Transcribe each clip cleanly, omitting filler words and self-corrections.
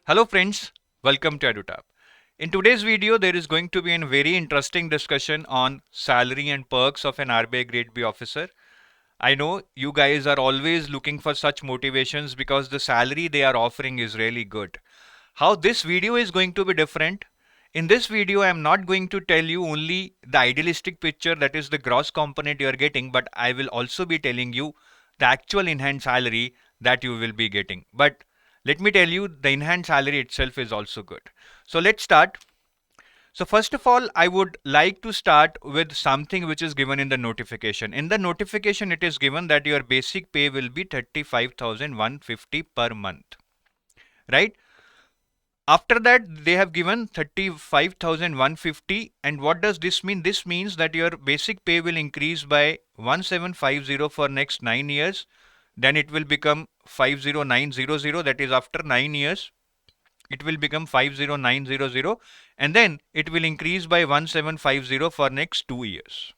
Hello friends, welcome to EduTap. In today's video, there is going to be a very interesting discussion on salary and perks of an RBI Grade B officer. I know you guys are always looking for such motivations because the salary they are offering is really good. How this video is going to be different? In this video, I am not going to tell you only the idealistic picture, that is the gross component you are getting, but I will also be telling you the actual in-hand salary that you will be getting. But let me tell you, the in-hand salary itself is also good. So let's start. So first of all, I would like to start with something which is given in the notification. In the notification, it is given that your basic pay will be 35,150 per month, right? After that, they have given 35,150. And what does this mean? This means that your basic pay will increase by 1750 for next 9 years. Then it will become 50900, that is after 9 years. It will become 50900, and then it will increase by 1750 for next 2 years.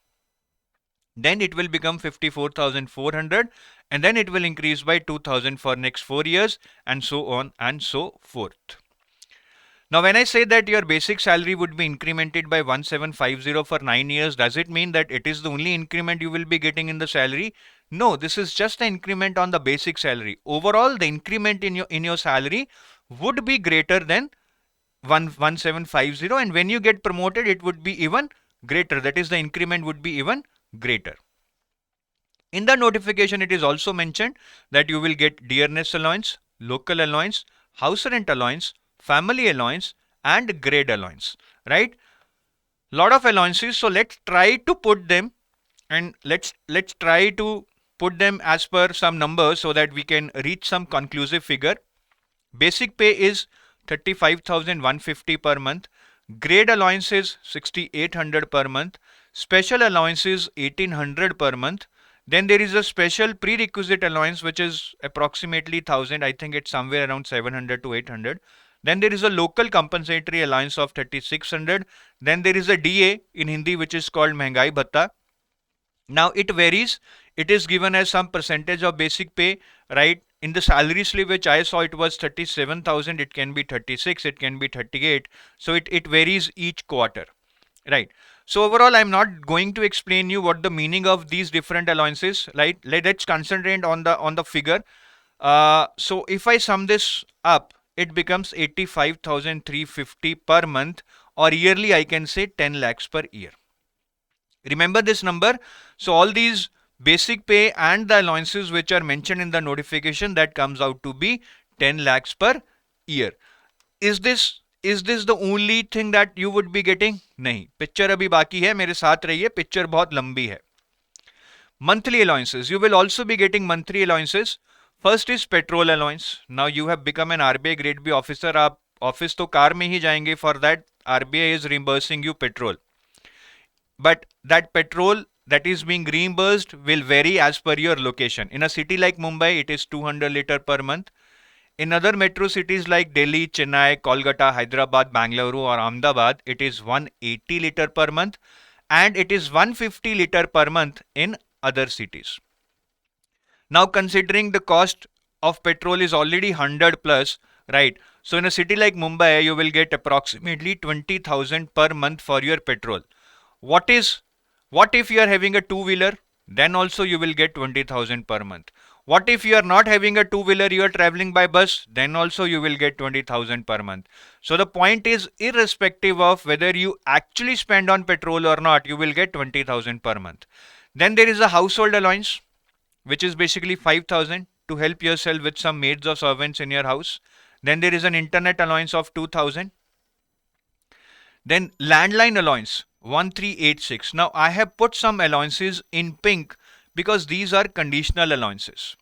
Then it will become 54,400, and then it will increase by 2000 for next 4 years, and so on and so forth. Now, when I say that your basic salary would be incremented by 1750 for 9 years, does it mean that it is the only increment you will be getting in the salary? No, this is just an increment on the basic salary. Overall, the increment in your salary would be greater than 1750, and when you get promoted, it would be even greater. That is, the increment would be even greater. In the notification, it is also mentioned that you will get dearness allowance, local allowance, house rent allowance, family allowance, and grade allowance, right? Lot of allowances. So let's try to put them, and let's try to put them as per some numbers so that we can reach some conclusive figure. Basic pay is 35,150 per month. Grade allowance is 6,800 per month. Special allowance is 1,800 per month. Then there is a special prerequisite allowance which is approximately 1,000. I think it's somewhere around 700 to 800. Then there is a local compensatory allowance of 3,600. Then there is a DA in Hindi which is called Mehengai Bhatta. Now it varies. It is given as some percentage of basic pay, right? In the salary slip which I saw, it was 37,000. It can be 36, it can be 38. So it varies each quarter, right? So overall, I'm not going to explain you what the meaning of these different allowances, right? Let's concentrate on the figure. So if I sum this up, it becomes 85,350 per month, or yearly I can say 10 lakhs per year. Remember this number. So all these basic pay and the allowances which are mentioned in the notification, that comes out to be 10 lakhs per year. Is this the only thing that you would be getting? नहीं, picture अभी बाकी है, मेरे साथ रहिए, picture बहुत लंबी है. Monthly allowances, you will also be getting monthly allowances. First is petrol allowance. Now you have become an RBI grade B officer. आप ऑफिस तो कार में ही जाएंगे. For that, RBI is reimbursing you petrol. But that petrol that is being reimbursed will vary as per your location. In a city like Mumbai, it is 200 liter per month. In other metro cities like Delhi, Chennai, Kolkata, Hyderabad, Bangalore, or Ahmedabad, it is 180 liter per month, and it is 150 liter per month in other cities. Now, considering the cost of petrol is already 100 plus, right? So in a city like Mumbai, you will get approximately 20,000 per month for your petrol. What if you are having a two-wheeler? Then also you will get 20,000 per month. What if you are not having a two-wheeler, you are traveling by bus? Then also you will get 20,000 per month. So the point is, irrespective of whether you actually spend on petrol or not, you will get 20,000 per month. Then there is a household allowance, which is basically 5,000 to help yourself with some maids or servants in your house. Then there is an internet allowance of 2,000. Then landline allowance 1386. Now I have put some allowances in pink because these are conditional allowances.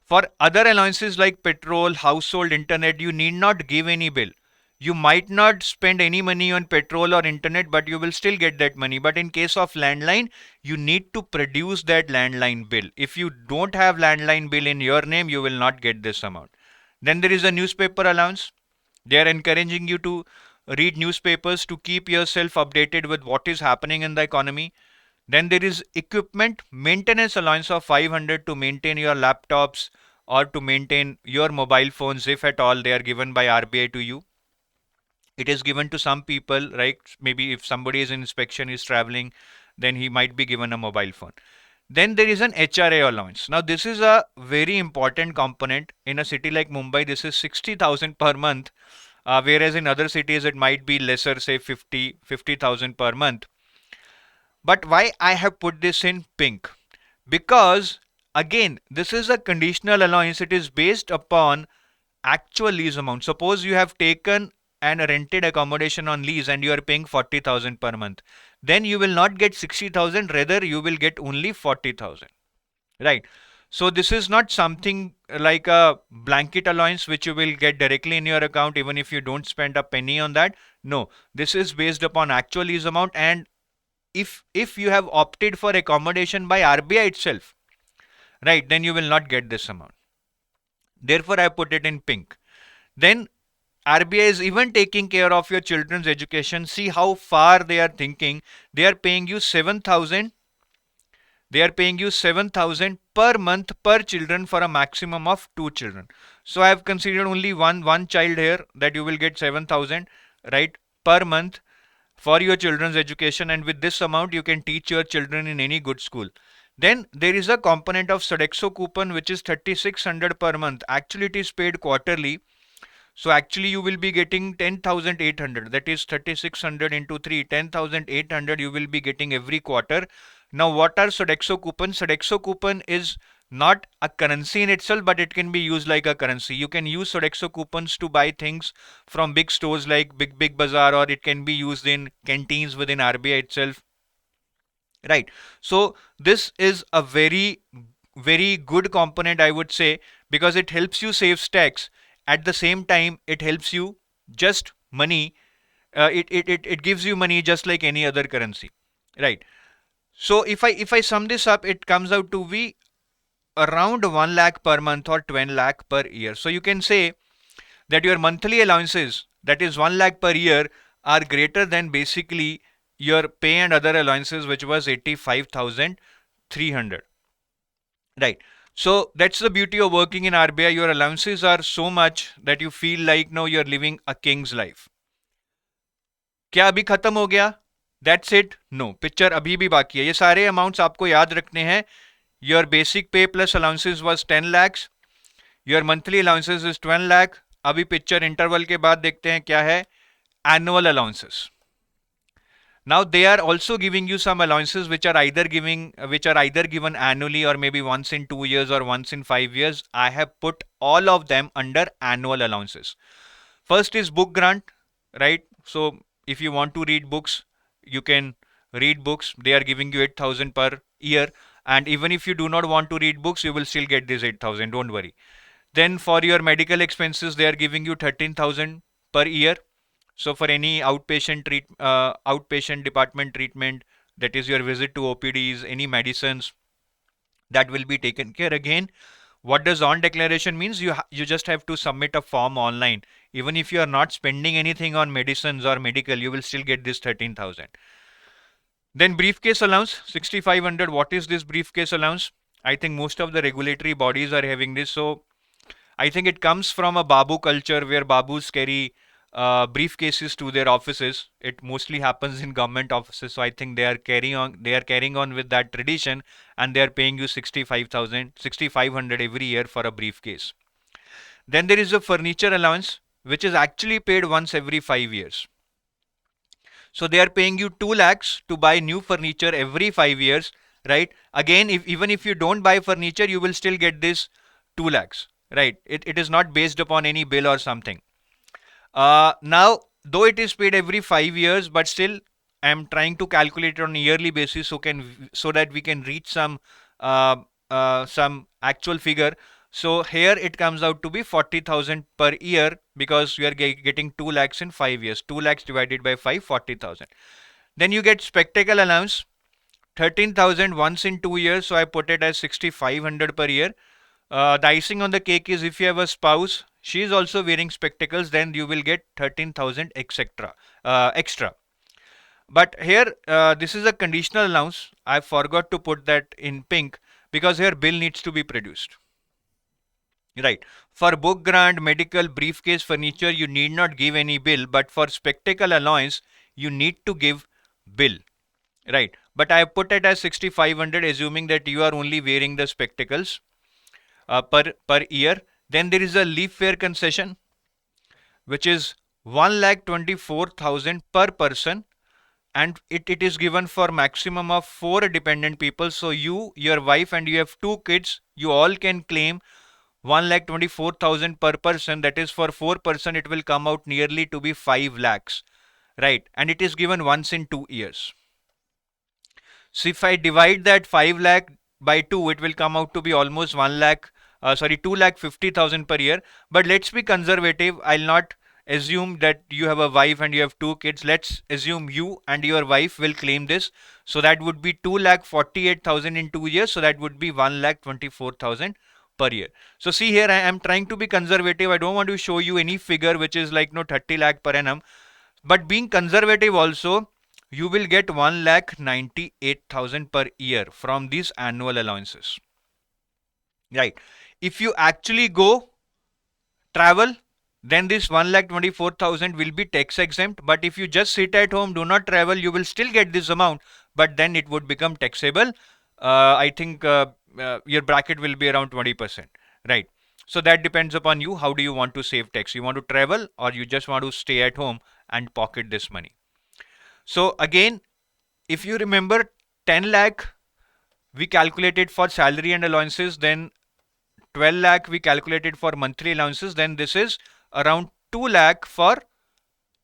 For other allowances like petrol, household, internet, you need not give any bill. You might not spend any money on petrol or internet, but you will still get that money. But in case of landline, you need to produce that landline bill. If you don't have landline bill in your name, you will not get this amount. Then there is a newspaper allowance. They are encouraging you to read newspapers to keep yourself updated with what is happening in the economy. Then there is equipment maintenance allowance of 500 to maintain your laptops, or to maintain your mobile phones, if at all they are given by RBI to you. It is given to some people, right? Maybe if somebody is in inspection, is traveling, then he might be given a mobile phone. Then there is an HRA allowance. Now this is a very important component. In a city like Mumbai, this is 60,000 per month, whereas in other cities it might be lesser, say 50,000 per month. But why I have put this in pink? Because again, this is a conditional allowance. It is based upon actual lease amount. Suppose you have taken and rented accommodation on lease and you are paying 40,000 per month. Then you will not get 60,000, rather you will get only 40,000. Right. So this is not something like a blanket allowance which you will get directly in your account even if you don't spend a penny on that. No, this is based upon actual lease amount, and if you have opted for accommodation by RBI itself, right, then you will not get this amount. Therefore, I put it in pink. Then RBI is even taking care of your children's education. See how far they are thinking. They are paying you 7,000. They are paying you 7,000 per month per children for a maximum of 2 children. So I have considered only one child here, that you will get 7,000, right, per month for your children's education, and with this amount you can teach your children in any good school. Then there is a component of Sodexo coupon which is 3,600 per month. Actually it is paid quarterly. So actually you will be getting 10,800, that is 3,600 into 3, 10,800 you will be getting every quarter. Now what are Sodexo coupons? Sodexo coupon is not a currency in itself, but it can be used like a currency. You can use Sodexo coupons to buy things from big stores like Big Bazaar, or it can be used in canteens within RBI itself. Right. So this is a very good component, I would say, because it helps you save tax. At the same time, it helps you just money. It gives you money just like any other currency. Right. So if I sum this up, it comes out to be around 1 lakh per month or 12 lakh per year. So you can say that your monthly allowances, that is 1 lakh per year, are greater than basically your pay and other allowances, which was 85,300. Right. So that's the beauty of working in RBI. Your allowances are so much that you feel like now you're living a king's life. क्या अभी खत्म हो गया? That's it? No. Picture अभी भी बाकी है. ये सारे amounts आपको याद रखने हैं. Your basic pay plus allowances was 10 lakhs. Your monthly allowances is 12 lakh. अभी पिक्चर इंटरवल के बाद देखते हैं क्या है. Annual allowances. Now they are also giving you some allowances which are either given annually, or maybe once in 2 years or once in 5 years. I have put all of them under annual allowances. First is book grant, right? So if you want to read books, you can read books. They are giving you 8,000 per year, and even if you do not want to read books, you will still get this 8,000. Don't worry. Then for your medical expenses, they are giving you 13,000 per year. So for any outpatient department treatment, that is your visit to OPDs, any medicines, that will be taken care. Again, what does on declaration means? You just have to submit a form online. Even if you are not spending anything on medicines or medical, you will still get this 13,000. Then briefcase allowance 6,500. What is this briefcase allowance? I think most of the regulatory bodies are having this. So I think it comes from a Babu culture where Babus carry briefcases to their offices. It mostly happens in government offices. So I think they are carrying on with that tradition, and they are paying you 6,500 every year for a briefcase. Then there is a furniture allowance, which is actually paid once every 5 years. So they are paying you 2 lakhs to buy new furniture every 5 years, right? Again, even if you don't buy furniture, you will still get this 2 lakhs. Right, it is not based upon any bill or something. Now, though it is paid every 5 years, but still I am trying to calculate it on a yearly basis so that we can reach some actual figure. So here it comes out to be 40,000 per year, because we are getting 2 lakhs in 5 years. 2 lakhs divided by 5, 40,000. Then you get spectacle allowance, 13,000 once in 2 years. So I put it as 6,500 per year. The icing on the cake is if you have a spouse, she is also wearing spectacles, then you will get 13,000 extra. But here this is a conditional allowance. I forgot to put that in pink because here bill needs to be produced. Right. For book grant, medical, briefcase, furniture, you need not give any bill, but for spectacle allowance, you need to give bill. Right. But I put it as 6,500, assuming that you are only wearing the spectacles per year. Then there is a leave fare concession, which is 1,24,000 per person, and it is given for maximum of 4 dependent people. So you, your wife, and you have 2 kids, you all can claim 1,24,000 per person. That is, for 4 person it will come out nearly to be 5 lakhs, right? And it is given once in 2 years. So if I divide that 5 lakh by 2, it will come out to be almost 1 lakh, 2,50,000 per year. But let's be conservative. I'll not assume that you have a wife and you have 2 kids. Let's assume you and your wife will claim this. So that would be 2,48,000 in 2 years. So that would be 1,24,000 per year. So see here, I am trying to be conservative. I don't want to show you any figure which is like 30 lakh per annum. But being conservative also, you will get 1,98,000 per year from these annual allowances. Right. If you actually go travel, then this 1,24,000 will be tax exempt. But if you just sit at home, do not travel, you will still get this amount, but then it would become taxable. I think your bracket will be around 20%. Right. So that depends upon you. How do you want to save tax? You want to travel, or you just want to stay at home and pocket this money? So again, if you remember, 10 lakh we calculated for salary and allowances, then 12 lakh we calculated for monthly allowances, then this is around 2 lakh for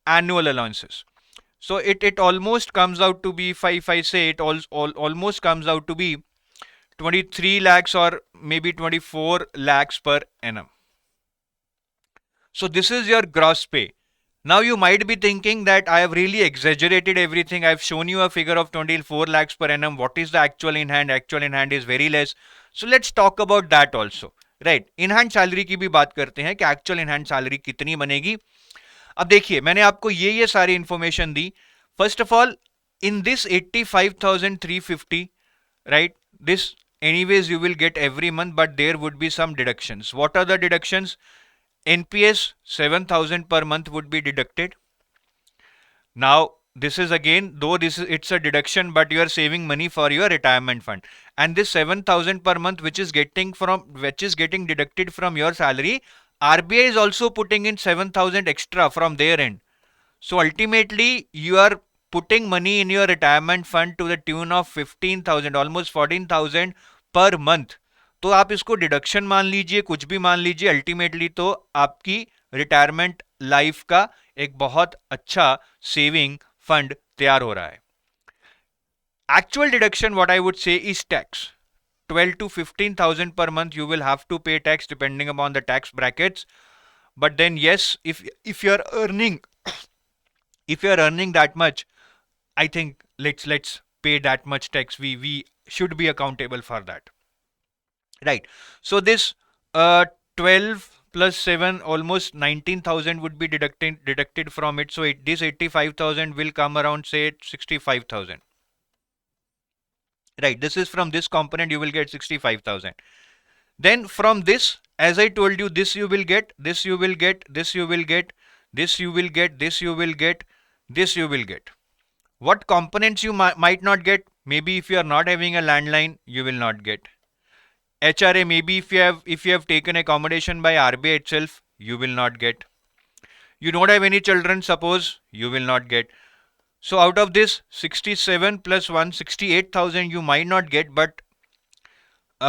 annual allowances. So it almost comes out to be, if I say it almost comes out to be 23 lakhs or maybe 24 lakhs per annum. So this is your gross pay. Now you might be thinking that I have really exaggerated everything. I've shown you a figure of 24 lakhs per annum. What is the actual in hand? Actual in hand is very less. So let's talk about that also. Right, in hand salary की भी बात करते हैं कि actual in hand salary कितनी बनेगी. अब देखिए, मैंने आपको ये सारी information the. First of all, in this 85,350, right, this anyways you will get every month, but there would be some deductions. What are the deductions? NPS 7,000 per month would be deducted. Now this is again, though it's a deduction, but you are saving money for your retirement fund, and this 7,000 per month which is getting deducted from your salary, RBI is also putting in 7,000 extra from their end. So ultimately you are putting money in your retirement fund to the tune of 15,000, almost 14,000 per month. तो आप इसको deduction मान लीजिए, कुछ भी मान लीजिए, ultimately तो आपकी रिटायरमेंट लाइफ का एक बहुत अच्छा सेविंग फंड तैयार हो रहा है. Actual deduction what I would say is tax. 12 to 15,000 per month you will have to pay tax depending upon the tax brackets. But then yes, if you are earning that much, I think let's pay that much tax. We should be accountable for that, right? So this 12 plus 7, almost 19,000 would be deducted from it. So this 85,000 will come around, say, 65,000. Right, this is from this component you will get 65,000. Then from this, as I told you, this you will get, this you will get, this you will get, this you will get, this you will get, this you will get. What components you might not get? Maybe if you are not having a landline, you will not get. HRA, maybe if you have taken accommodation by RBI itself, you will not get. You don't have any children, suppose, you will not get. So out of this 67 plus 1, 68,000 you might not get, but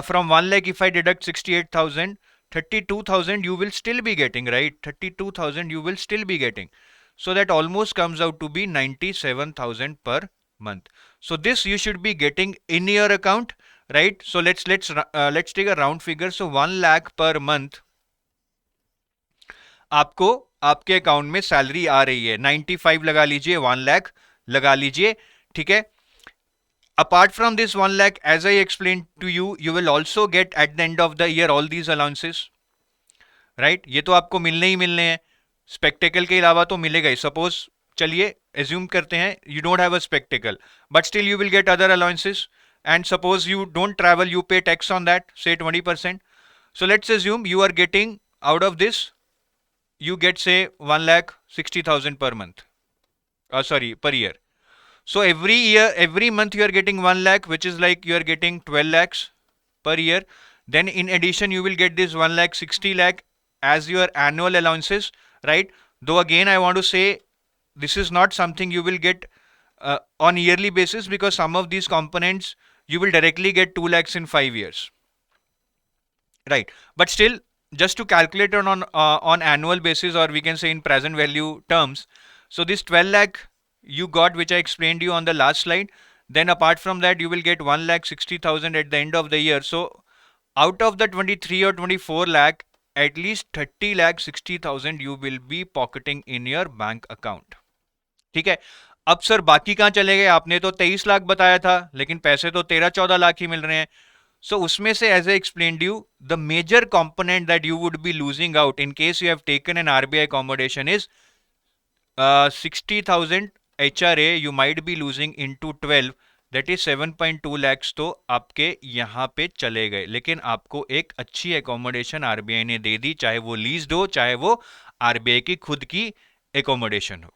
from 1 lakh if I deduct 68,000, 32,000 you will still be getting, right? 32,000 you will still be getting. So that almost comes out to be 97,000 per month. So this you should be getting in your account, right? So let's take a round figure. So 1 lakh per month आपको आपके account में salary आ रही है. 95 लगा लीजिए, 1 लाख लगा लीजिए, ठीक है. Apart from this 1 lakh, as I explained to you, you will also get at the end of the year all these allowances, right? ये तो आपको मिलने ही मिलने हैं. स्पेक्टेकल के अलावा तो मिलेगा ही. सपोज चलिए एज्यूम करते हैं you don't have a spectacle, but still you will get other allowances. And suppose you don't travel, you pay tax on that, say 20%. So let's assume you are getting out of this, you get say 1,60,000 per month. Sorry, per year. So every year, every month you are getting 1 lakh, which is like you are getting 12 lakhs per year. Then in addition, you will get this 1 lakh 60 lakh as your annual allowances, right? Though again, I want to say this is not something you will get on yearly basis, because some of these components you will directly get 2 lakhs in 5 years, right? But still, just to calculate it on annual basis, or we can say in present value terms, so this 12 lakh you got, which I explained you on the last slide, then apart from that you will get 1 lakh 60,000 at the end of the year. So out of the 23 or 24 lakh, at least 30 lakh 60,000 you will be pocketing in your bank account. ठीक है. अब sir बाकी कहाँ चले गए? आपने तो 23 लाख बताया था, लेकिन पैसे तो 13-14 लाख ही मिल रहे हैं. So उसमें से, as I explained you, the major component that you would be losing out in case you have taken an RBI accommodation is 60,000 HRA you might be losing into 12, that is 7.2 lakhs. तो आपके यहाँ पे चले गए, लेकिन आपको एक अच्छी एकोमोडेशन आरबीआई ने दे दी, चाहे वो लीज्ड हो, चाहे वो आरबीआई की खुद की एकोमोडेशन हो.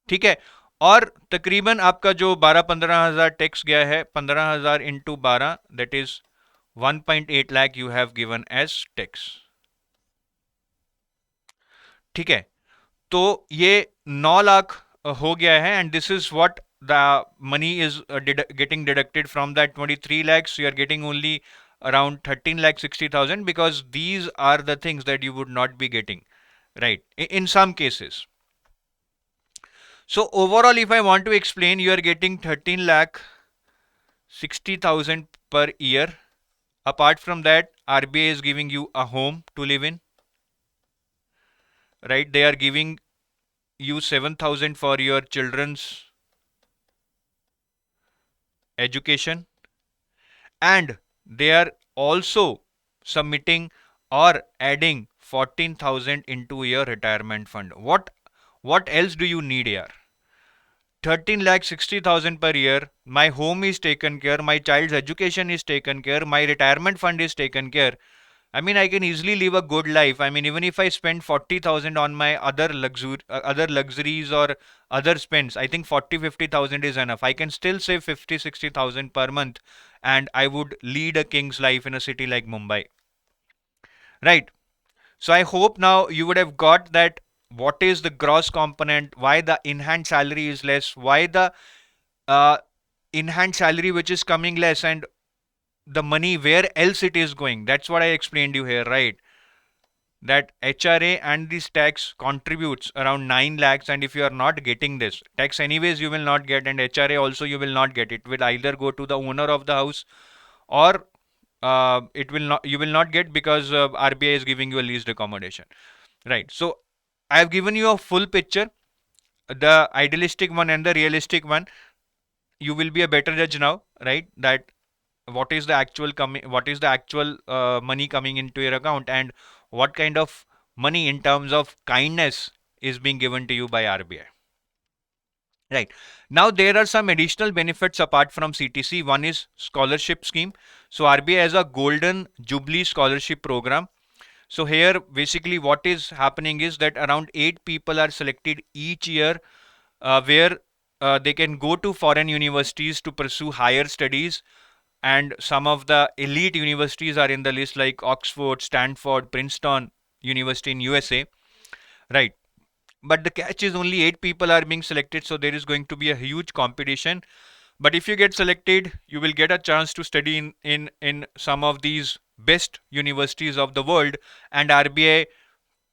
ठीक है. और तकरीबन आपका जो 12-15 हजार टैक्स गया है, 15 हजार into 12, that is 1.8 lakh you have given as tax. ठीक है. तो ये 9 लाख हो गया है, and this is what the money is getting deducted from that 23 lakhs. You are getting only around 13 lakh 60,000, because these are the things that you would not be getting, right, in some cases. So overall, if I want to explain, you are getting 13 lakh 60,000 per year. Apart from that, RBI is giving you a home to live in, right? They are giving you 7,000 for your children's education, and they are also submitting or adding 14,000 into your retirement fund. What else do you need here? 13 lakh 60,000 per year, my home is taken care, my child's education is taken care, my retirement fund is taken care. I mean, I can easily live a good life. I mean, even if I spend 40,000 on my other luxuries or other spends, I think 40-50,000 is enough. I can still save 50-60,000 per month, and I would lead a king's life in a city like Mumbai. Right. So I hope now you would have got that what is the gross component, why the in-hand salary is less, why the in-hand salary which is coming less, and the money where else it is going. That's what I explained you here, right? That HRA and this tax contributes around 9 lakhs, and if you are not getting this tax anyways, you will not get, and HRA also you will not get. It will either go to the owner of the house, or it will not, you will not get, because RBI is giving you a leased accommodation, right? So I have given you a full picture, the idealistic one and the realistic one. You will be a better judge now, right? That what is the actual money coming into your account, and what kind of money in terms of kindness is being given to you by RBI. Right. Now there are some additional benefits apart from CTC. One is scholarship scheme. So RBI has a Golden Jubilee Scholarship Program. So here basically what is happening is that around 8 people are selected each year, where they can go to foreign universities to pursue higher studies, and some of the elite universities are in the list, like Oxford, Stanford, Princeton University in USA, right? But the catch is only 8 people are being selected, so there is going to be a huge competition. But if you get selected, you will get a chance to study in some of these best universities of the world, and RBI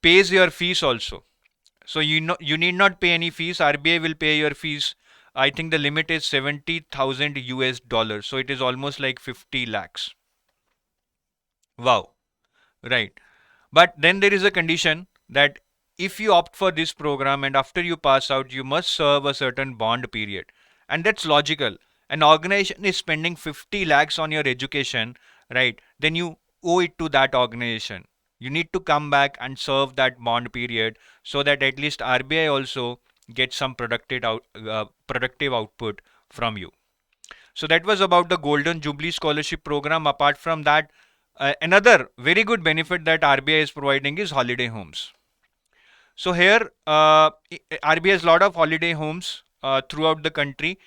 pays your fees also. So you need not pay any fees. RBI will pay your fees. I think the limit is 70,000 US dollars. So it is almost like 50 lakhs. Wow. Right. But then there is a condition that if you opt for this program and after you pass out, you must serve a certain bond period. And that's logical. An organization is spending 50 lakhs on your education, right? Then you owe it to that organization. You need to come back and serve that bond period, so that at least RBI also gets some productive output from you. So that was about the Golden Jubilee Scholarship Program. Apart from that, Another very good benefit that RBI is providing is holiday homes. So here, RBI has a lot of holiday homes throughout the country.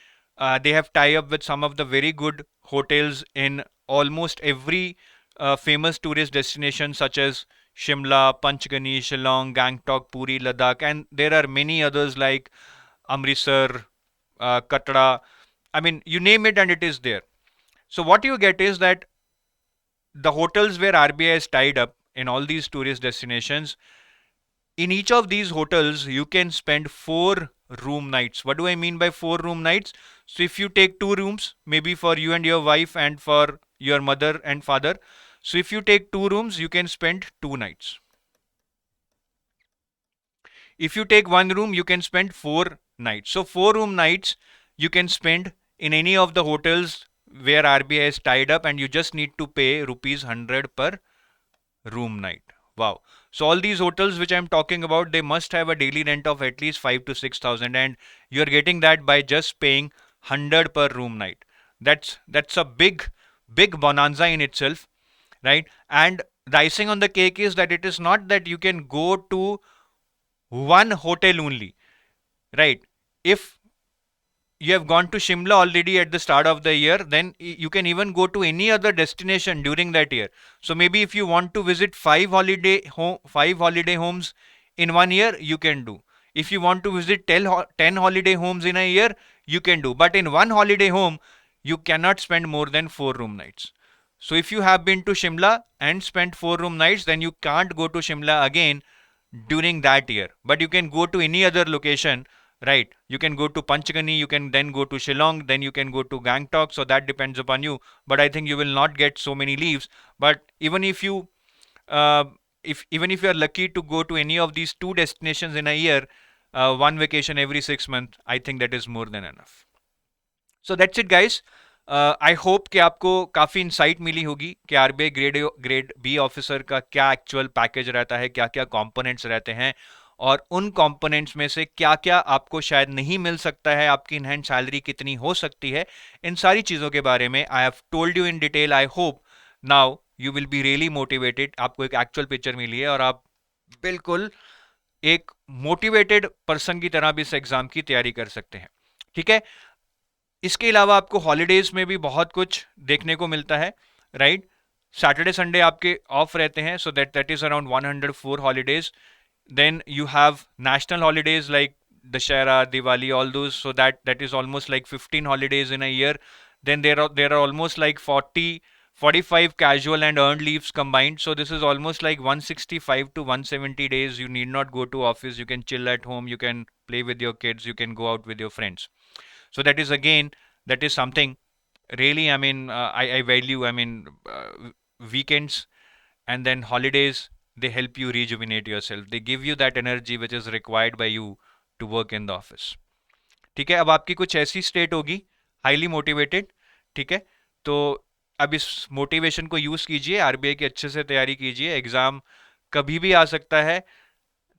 They have tie up with some of the very good hotels in almost every famous tourist destination, such as Shimla, Panchgani, Shillong, Gangtok, Puri, Ladakh, and there are many others like Amritsar, Katra. I mean, you name it, and it is there. So what you get is that the hotels where RBI is tied up in all these tourist destinations, in each of these hotels you can spend 4 room nights. What do I mean by 4 room nights? So if you take 2 rooms, maybe for you and your wife and for your mother and father, so if you take 2 rooms, you can spend 2 nights. If you take 1 room, you can spend 4 nights. So 4 room nights you can spend in any of the hotels where RBI is tied up, and you just need to pay rupees 100 per room night. Wow. So all these hotels which I'm talking about, they must have a daily rent of at least 5 to 6,000, and you're getting that by just paying 100 per room night. That's a big bonanza in itself, right? And the icing on the cake is that it is not that you can go to one hotel only, right? If you have gone to Shimla already at the start of the year, then you can even go to any other destination during that year. So maybe if you want to visit 5 holiday homes in 1 year, you can do. If you want to visit 10 holiday homes in a year, you can do. But in one holiday home, you cannot spend more than 4 room nights. So if you have been to Shimla and spent 4 room nights, then you can't go to Shimla again during that year. But you can go to any other location, right? You can go to Panchgani, you can then go to Shillong, then you can go to Gangtok. So that depends upon you. But I think you will not get so many leaves. But even if you are lucky to go to any of these 2 destinations in a year, one vacation every 6 months, I think that is more than enough. So that's it, guys. I hope कि आपको काफ़ी insight मिली होगी कि RBI grade B officer का क्या actual package रहता है, क्या क्या कंपोनेंट्स रहते हैं, और उन कंपोनेंट्स में से क्या क्या आपको शायद नहीं मिल सकता है, आपकी इन हैंड सैलरी कितनी हो सकती है, इन सारी चीज़ों के बारे में I have told you in detail. I hope now you will be really motivated. आपको एक एक्चुअल पिक्चर मिली है और आप बिल्कुल एक मोटिवेटेड पर्सन की तरह भी इस एग्जाम की तैयारी कर सकते हैं. ठीक है. इसके अलावा आपको हॉलीडेज में भी बहुत कुछ देखने को मिलता है, राइट? सैटरडे संडे आपके ऑफ रहते हैं, so that is around 104 holidays. Then you have national holidays like Dussehra, Diwali, all those, so that is almost like 15 holidays in a year. Then there are almost like 45 casual and earned leaves combined. So this is almost like 165 to 170 days. You need not go to office. You can chill at home. You can play with your kids. You can go out with your friends. So that is something really, I mean, I value. I mean, weekends and then holidays, they help you rejuvenate yourself. They give you that energy which is required by you to work in the office. ठीक है. अब आपकी कुछ ऐसी state होगी highly motivated. ठीक है. तो अब इस मोटिवेशन को यूज कीजिए, आरबीआई की अच्छे से तैयारी कीजिए. एग्जाम कभी भी आ सकता है,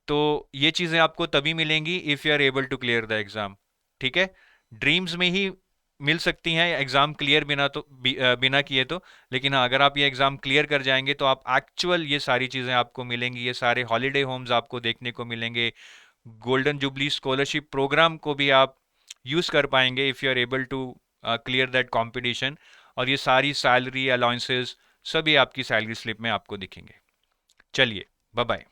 तो ये चीज़ें आपको तभी मिलेंगी if you are able to clear the exam. ठीक है. ड्रीम्स में ही मिल सकती हैं एग्ज़ाम क्लियर बिना किए तो. लेकिन हाँ, अगर आप ये एग्ज़ाम क्लियर कर जाएंगे तो आप एक्चुअल ये सारी चीज़ें आपको मिलेंगी. ये सारे हॉलीडे होम्स आपको देखने को मिलेंगे. गोल्डन जुबली स्कॉलरशिप प्रोग्राम को भी आप यूज़ कर पाएंगे if you are able to clear that competition. और ये सारी सैलरी अलाउंसेस सभी आपकी सैलरी स्लिप में आपको दिखेंगे. चलिए, बाय बाय.